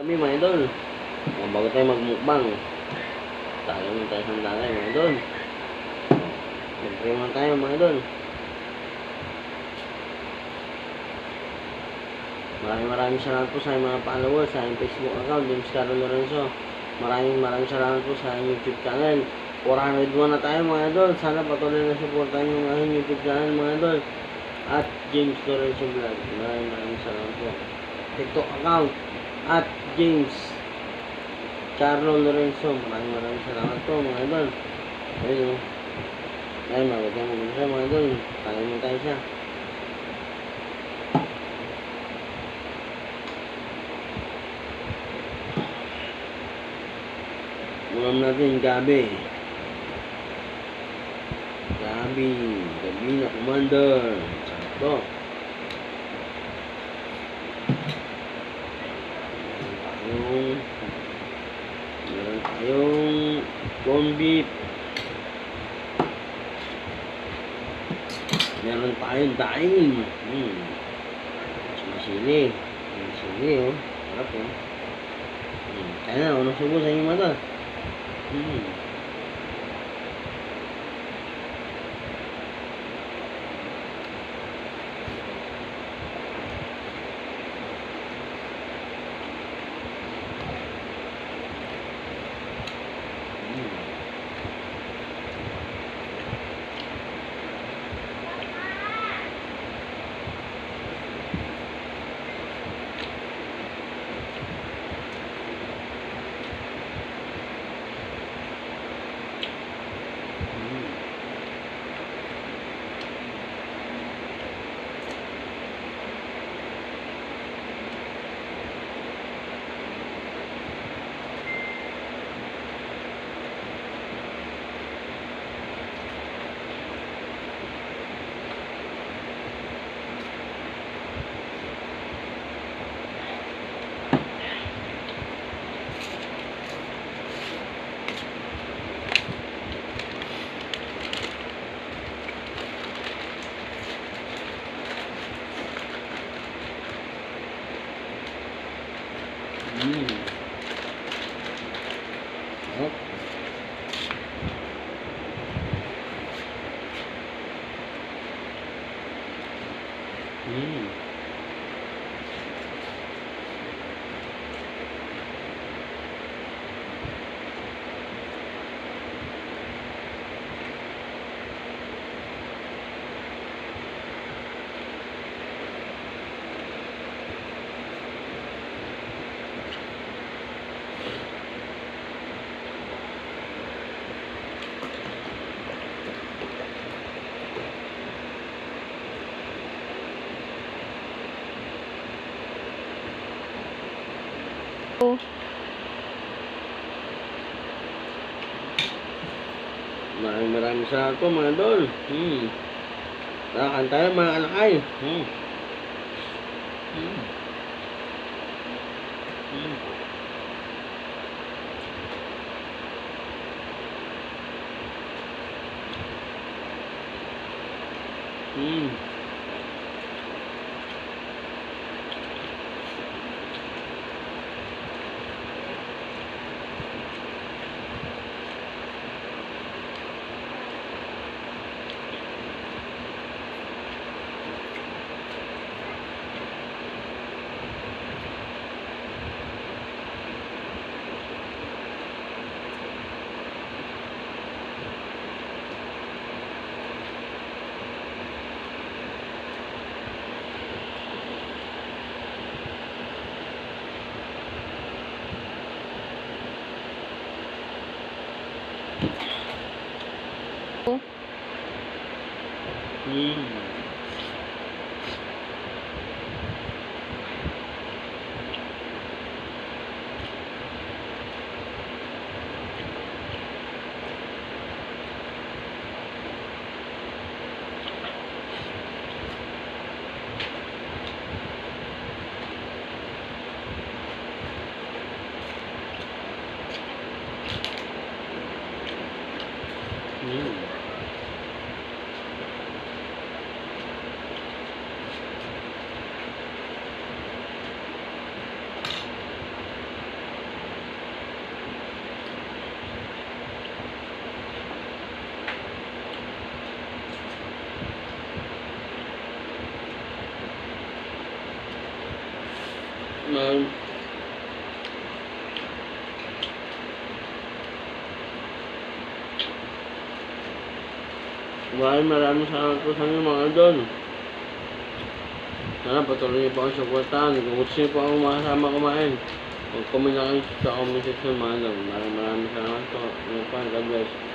Kami mga idol, bago tayo magmukbang, tayo muna tayo sa dalay mga idol. Mag-pray muna tayo mga idol. Maraming salamat po sa mga followers sa aking Facebook account, James Carlo Lorenzo. Maraming salamat po sa aking YouTube channel. 401 na tayo mga idol. Sana patuloy na supportan yung aking YouTube channel mga idol. At James Lorenzo Vlog. Maraming salamat po. TikTok account at James Carlo Lorenzo. Maraming salamat po mga idol. Ayun o. Ayun, magandang siya mga idol. Tayo mo tayo siya. Ulam natin gabi. Gabi na commander. Sakto. Meron tayong corned beef. Meron tayong daing. Masili. Masili oh. Sarap oh. Kaya na, unang subo sa inyong mata. Maraming salamat po mga idol. Nakakan tayo mga anak ay. Maraming salamat po sa inyo mga idol. Sana patuloy niyo po akong supportahan. Kung gusto niyo po akong makasama kumain, mag-comment lang kayo sa comment section mga idol. Maraming salamat po. God bless.